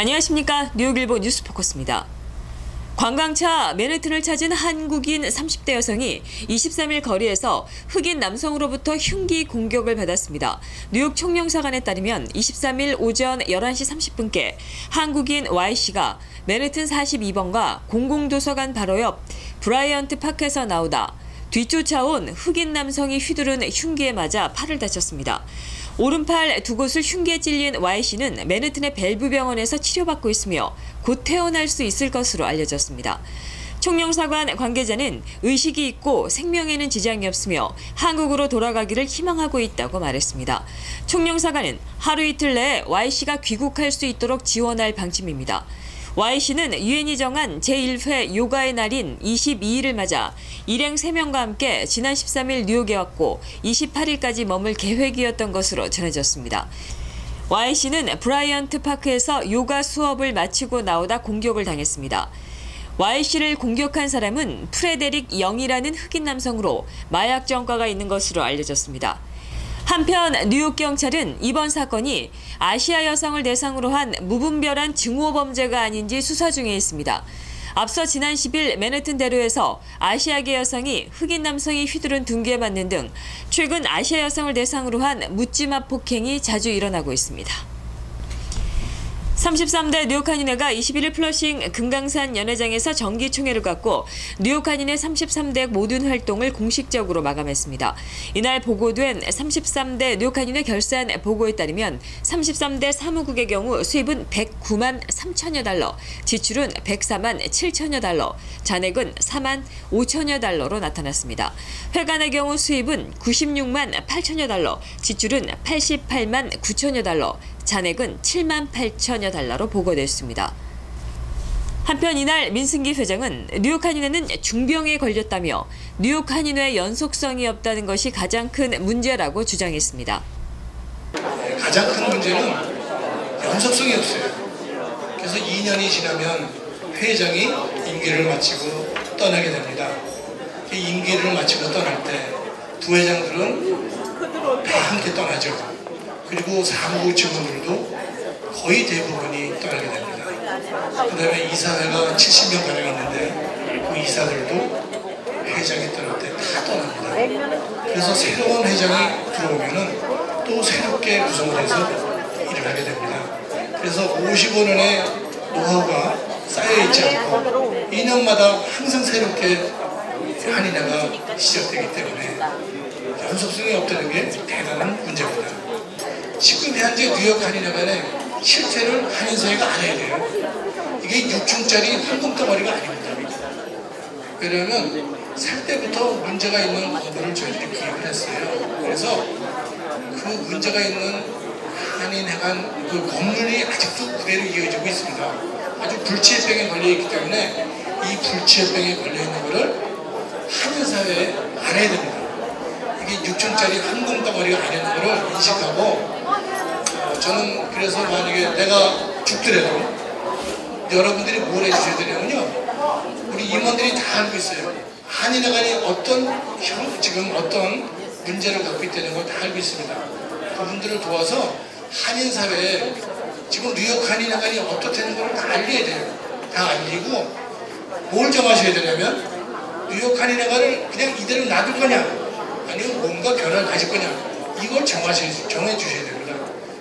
안녕하십니까. 뉴욕일보 뉴스포커스입니다. 관광차 맨해튼을 찾은 한국인 30대 여성이 23일 거리에서 흑인 남성으로부터 흉기 공격을 받았습니다. 뉴욕 총영사관에 따르면 23일 오전 11시 30분께 한국인 Y씨가 맨해튼 42번가 공공도서관 바로 옆 브라이언트 파크에서 나오다 뒤쫓아온 흑인 남성이 휘두른 흉기에 맞아 팔을 다쳤습니다. 오른팔 두 곳을 흉기에 찔린 Y씨는 맨해튼의 벨브 병원에서 치료받고 있으며 곧 퇴원할 수 있을 것으로 알려졌습니다. 총영사관 관계자는 의식이 있고 생명에는 지장이 없으며 한국으로 돌아가기를 희망하고 있다고 말했습니다. 총영사관은 하루 이틀 내에 Y씨가 귀국할 수 있도록 지원할 방침입니다. Y씨는 유엔이 정한 제1회 요가의 날인 22일을 맞아 일행 3명과 함께 지난 13일 뉴욕에 왔고 28일까지 머물 계획이었던 것으로 전해졌습니다. Y씨는 브라이언트 파크에서 요가 수업을 마치고 나오다 공격을 당했습니다. Y씨를 공격한 사람은 프레데릭 영이라는 흑인 남성으로 마약 전과가 있는 것으로 알려졌습니다. 한편 뉴욕 경찰은 이번 사건이 아시아 여성을 대상으로 한 무분별한 증오 범죄가 아닌지 수사 중에 있습니다. 앞서 지난 10일 맨해튼 대로에서 아시아계 여성이 흑인 남성이 휘두른 둔기에 맞는 등 최근 아시아 여성을 대상으로 한 묻지마 폭행이 자주 일어나고 있습니다. 33대 뉴욕 한인회가 21일 플러싱 금강산 연회장에서 정기총회를 갖고 뉴욕 한인회 33대 모든 활동을 공식적으로 마감했습니다. 이날 보고된 33대 뉴욕 한인회 결산 보고에 따르면 33대 사무국의 경우 수입은 109만 3천여 달러, 지출은 104만 7천여 달러, 잔액은 4만 5천여 달러로 나타났습니다. 회관의 경우 수입은 96만 8천여 달러, 지출은 88만 9천여 달러, 잔액은 7만 8천여 달러로 보고됐습니다. 한편 이날 민승기 회장은 뉴욕 한인회는 중병에 걸렸다며 뉴욕 한인회 연속성이 없다는 것이 가장 큰 문제라고 주장했습니다. 가장 큰 문제는 연속성이 없어요. 그래서 2년이 지나면 회장이 임기를 마치고 떠나게 됩니다. 임기를 마치고 떠날 때 부회장들은 다 함께 떠나죠. 그리고 사무국 직원들도 거의 대부분이 떠나게 됩니다. 그 다음에 이사회가 70명 가량 있는데 그 이사들도 회장이 떠날 때 다 떠납니다. 그래서 새로운 회장이 들어오면은 또 새롭게 구성을 해서 일을 하게 됩니다. 그래서 55년의 노하우가 쌓여있지 않고 2년마다 항상 새롭게 한인회가 시작되기 때문에 연속성이 없다는 게 대단한 문제입니다. 지금 현재 뉴욕 한인회관의 실태를 한인사회가 알아야 돼요. 이게 6층짜리 황금덩어리가 아닙니다. 왜냐하면 살 때부터 문제가 있는 부분을 저희들이 기획을 했어요. 그래서 그 문제가 있는 한인회관 그 건물이 아직도 그대로 이어지고 있습니다. 아주 불치병에 걸려있기 때문에 이 불치병에 걸려있는 것을 한인사회에 알아야 됩니다. 이게 6층짜리 황금덩어리가 아니라는 것을 인식하고 저는 그래서 만약에 내가 죽더라도 여러분들이 뭘 해주셔야 되냐면요, 우리 임원들이 다 알고 있어요. 한인회관이 지금 어떤 문제를 갖고 있다는 걸 다 알고 있습니다. 그분들을 도와서 한인사회에 지금 뉴욕 한인회관이 어떻다는 걸 다 알려야 돼요. 다 알리고 뭘 정하셔야 되냐면 뉴욕 한인회관을 그냥 이대로 놔둘 거냐 아니면 뭔가 변화를 가질 거냐, 이걸 정해주셔야 됩니다.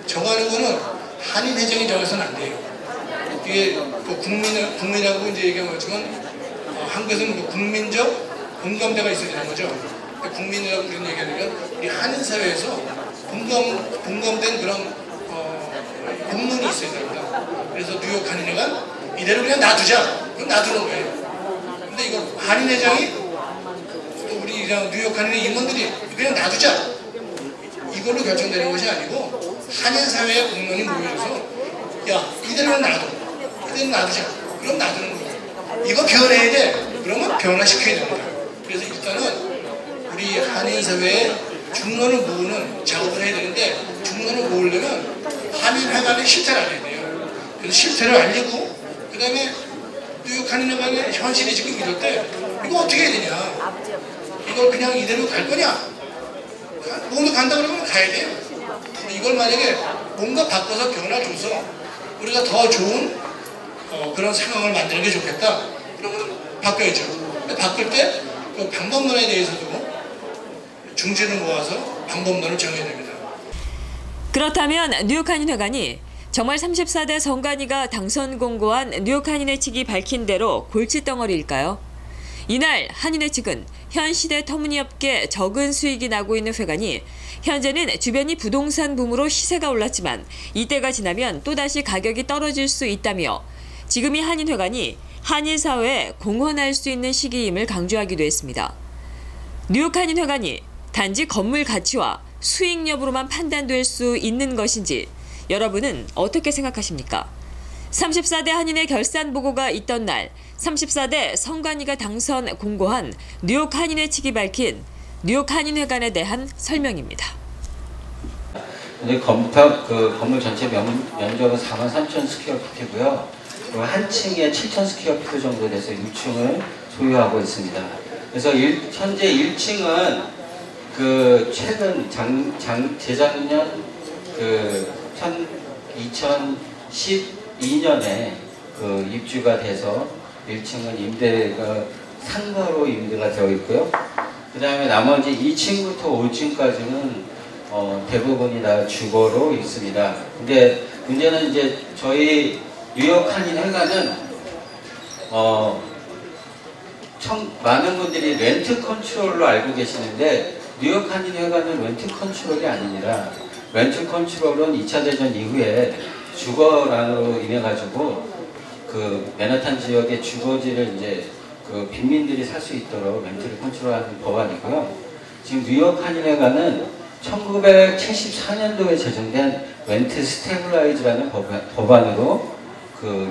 정하는 거는 한인 회장이 정해서는 안 돼요. 이게 그 국민하고 이제 얘기하지만 한국에서는 국민적 공감대가 있어야 되는 거죠. 국민이라고 우리는 얘기하면 우리 한인 사회에서 공감된 그런 공론이 있어야 됩니다. 그래서 뉴욕 한인회가 이대로 그냥 놔두자. 그럼 놔두는 거예요. 근데 이거 한인 회장이 또 우리 뉴욕 한인회 임원들이 그냥 놔두자. 이걸로 결정되는 것이 아니고 한인사회의 공론이 모여서 야 이대로 놔둬, 이대로 놔두자. 그럼 놔두는 거예요. 이거 변해야 돼. 그러면 변화시켜야 됩니다. 그래서 일단은 우리 한인사회의 중론을 모으는 작업을 해야 되는데, 중론을 모으려면 한인회관의 실태를 알아야 돼요. 그래서 실태를 알리고 그 다음에 뉴욕 한인회관의 현실이 지금 이럴 때 이거 어떻게 해야 되냐, 이걸 그냥 이대로 갈 거냐, 뭔가 간다 그러면 가야 돼요. 이걸 만약에 뭔가 바꿔서 변화를 줘서 우리가 더 좋은 그런 상황을 만드는 게 좋겠다. 그러면 바꿔야죠. 근데 바꿀 때 그 방법론에 대해서도 중진을 모아서 방법론을 정해야 됩니다. 그렇다면 뉴욕 한인회관이 정말 34대 성관이가 당선 공고한 뉴욕 한인회 측이 밝힌 대로 골칫덩어리일까요? 이날 한인회 측은 현 시대 터무니없게 적은 수익이 나고 있는 회관이 현재는 주변이 부동산 붐으로 시세가 올랐지만 이때가 지나면 또다시 가격이 떨어질 수 있다며 지금이 한인회관이 한일사회에 공헌할 수 있는 시기임을 강조하기도 했습니다. 뉴욕 한인회관이 단지 건물 가치와 수익 여부로만 판단될 수 있는 것인지 여러분은 어떻게 생각하십니까? 34대 한인회 결산 보고가 있던 날 34대 성관이가 당선 공고한 뉴욕 한인회 측이 밝힌 뉴욕 한인회관에 대한 설명입니다. 근데 건물 전체 면적은 43,000 스퀘어피트고요. 한 층에 7,000 스퀘어피트 정도 돼서 6층을 소유하고 있습니다. 그래서 현재 1층은 최근 재작년 2012년에 입주가 돼서 1층은 임대가 상가로 임대가 되어 있고요. 그 다음에 나머지 2층부터 5층까지는 대부분이 다 주거로 있습니다. 근데 문제는 이제 저희 뉴욕 한인회관은 많은 분들이 렌트 컨트롤로 알고 계시는데 뉴욕 한인회관은 렌트 컨트롤이 아니라 렌트 컨트롤은 2차 대전 이후에 주거난으로 인해 가지고 맨하탄 지역의 주거지를 이제 빈민들이 살 수 있도록 렌트를 컨트롤하는 법안이고요. 지금 뉴욕 한인회관은 1974년도에 제정된 렌트 스테블라이즈라는 법안으로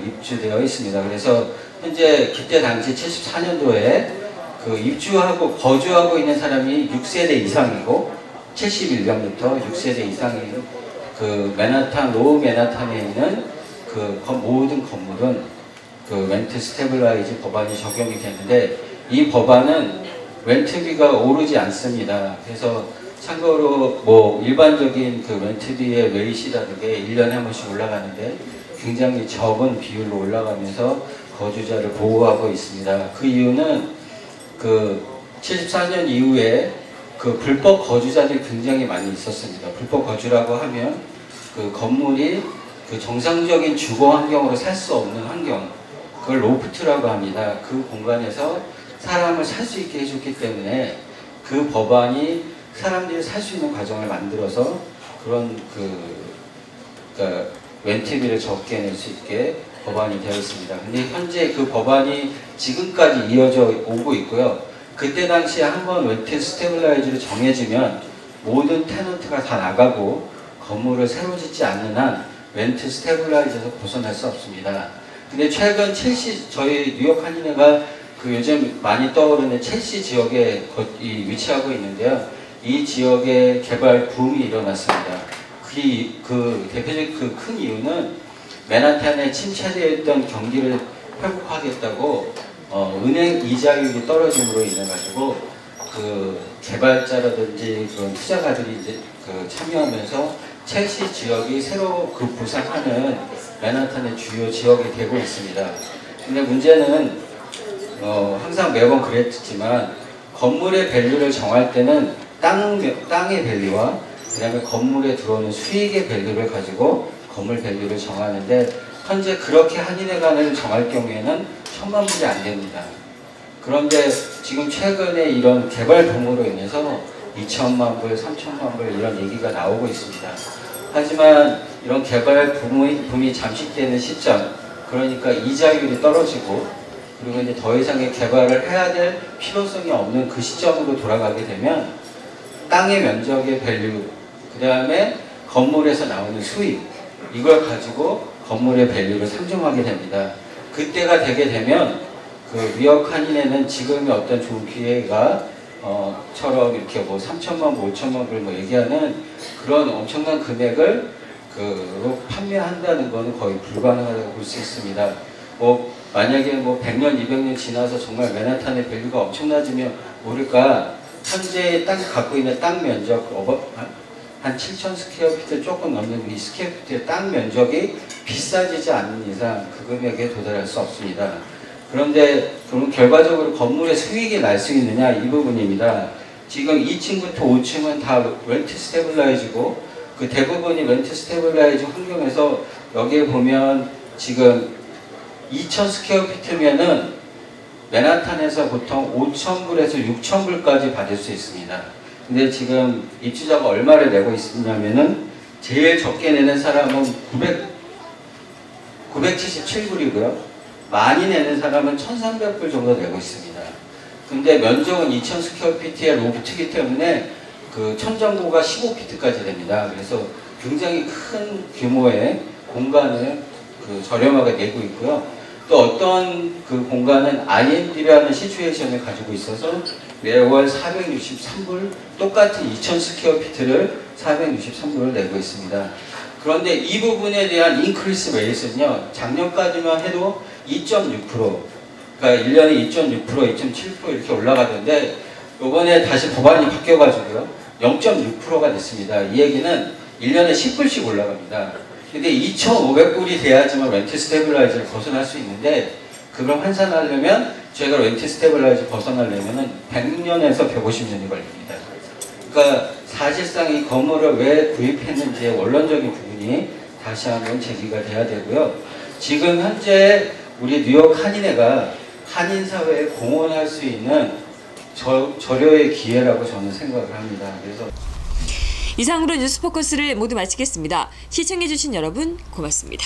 입주되어 있습니다. 그래서 현재 그때 당시 74년도에 입주하고 거주하고 있는 사람이 6세대 이상이고 71년부터 6세대 이상인 로우 맨하탄에 있는 모든 건물은 렌트 스테블라이즈 법안이 적용이 되는데 이 법안은 렌트비가 오르지 않습니다. 그래서 참고로 일반적인 렌트비의 레이시라는 게 1년에 한 번씩 올라가는데 굉장히 적은 비율로 올라가면서 거주자를 보호하고 있습니다. 그 이유는 74년 이후에 불법 거주자들이 굉장히 많이 있었습니다. 불법 거주라고 하면 건물이 정상적인 주거 환경으로 살 수 없는 환경, 그걸 로프트라고 합니다. 그 공간에서 사람을 살 수 있게 해줬기 때문에 그 법안이 사람들이 살 수 있는 과정을 만들어서 그런 렌트비를 적게 낼 수 있게 법안이 되어 있습니다. 근데 현재 그 법안이 지금까지 이어져 오고 있고요. 그때 당시에 한번 렌트 스테블라이즈를 정해지면 모든 테넌트가 다 나가고 건물을 새로 짓지 않는 한 렌트 스테블라이즈에서 벗어날 수 없습니다. 근데 최근 저희 뉴욕 한인회가 요즘 많이 떠오르는 첼시 지역에 위치하고 있는데요. 이 지역에 개발 붐이 일어났습니다. 대표적 큰 이유는 맨하탄에 침체되어 있던 경기를 회복하겠다고 은행 이자율이 떨어짐으로 인해 가지고 개발자라든지 그런 투자가들이 이제 참여하면서 첼시 지역이 새로 부상하는 맨하탄의 주요 지역이 되고 있습니다. 근데 문제는 항상 매번 그랬지만 건물의 밸류를 정할 때는 땅의 밸류와 그 다음에 건물에 들어오는 수익의 밸류를 가지고 건물 밸류를 정하는데 현재 그렇게 한인회관을 정할 경우에는 1,000만 불이 안 됩니다. 그런데 지금 최근에 이런 개발 붐으로 인해서 2천만 불, 3천만 불 이런 얘기가 나오고 있습니다. 하지만 이런 개발 붐이 잠식되는 시점, 그러니까 이자율이 떨어지고 그리고 이제 더 이상의 개발을 해야 될 필요성이 없는 그 시점으로 돌아가게 되면 땅의 면적의 밸류, 그 다음에 건물에서 나오는 수익, 이걸 가지고 건물의 밸류를 상정하게 됩니다. 그때가 되게 되면 뉴욕 한인회는 지금의 어떤 좋은 기회가 처럼 이렇게 3천만 불, 5천만 불 얘기하는 그런 엄청난 금액을 판매한다는 것은 거의 불가능하다고 볼 수 있습니다. 만약에 100년, 200년 지나서 정말 맨하탄의 밸류가 엄청나지면 모를까 현재 갖고 있는 땅 면적 한 7,000 스퀘어피트 조금 넘는 이 스퀘어피트의 땅 면적이 비싸지지 않는 이상 그 금액에 도달할 수 없습니다. 그런데 그럼 결과적으로 건물의 수익이 날 수 있느냐 이 부분입니다. 지금 2층부터 5층은 다 렌트 스테빌라이즈고 그 대부분이 렌트 스테빌라이즈 환경에서 여기에 보면 지금 2,000 스퀘어피트면은 맨하탄에서 보통 5,000불에서 6,000불까지 받을 수 있습니다. 근데 지금 입주자가 얼마를 내고 있냐면은 제일 적게 내는 사람은 977불이고요. 많이 내는 사람은 1,300불 정도 내고 있습니다. 근데 면적은 2,000 스퀘어피트의 로프트이기 때문에 그 천정고가 15피트까지 됩니다. 그래서 굉장히 큰 규모의 공간을 그 저렴하게 내고 있고요. 또 어떤 그 공간은 IMD라는 시츄에이션을 가지고 있어서 매월 463불, 똑같은 2,000 스퀘어피트를 463불을 내고 있습니다. 그런데 이 부분에 대한 인크리스 레이트는요, 작년까지만 해도 2.6%, 그러니까 1년에 2.6%, 2.7% 이렇게 올라가던데, 요번에 다시 법안이 바뀌어가지고요, 0.6%가 됐습니다. 이 얘기는 1년에 10불씩 올라갑니다. 근데 2,500불이 돼야지만 렌트 스테빌라이즈를 벗어날 수 있는데, 그걸 환산하려면 저희가 렌트 스테빌라이즈 벗어나려면 100년에서 150년이 걸립니다. 그러니까 사실상 이 건물을 왜 구입했는지의 원론적인 부분이 다시 한번 제기가 돼야 되고요. 지금 현재 우리 뉴욕 한인회가 한인 사회에 공헌할 수 있는 저료의 기회라고 저는 생각을 합니다. 그래서 이상으로 뉴스포커스를 모두 마치겠습니다. 시청해주신 여러분 고맙습니다.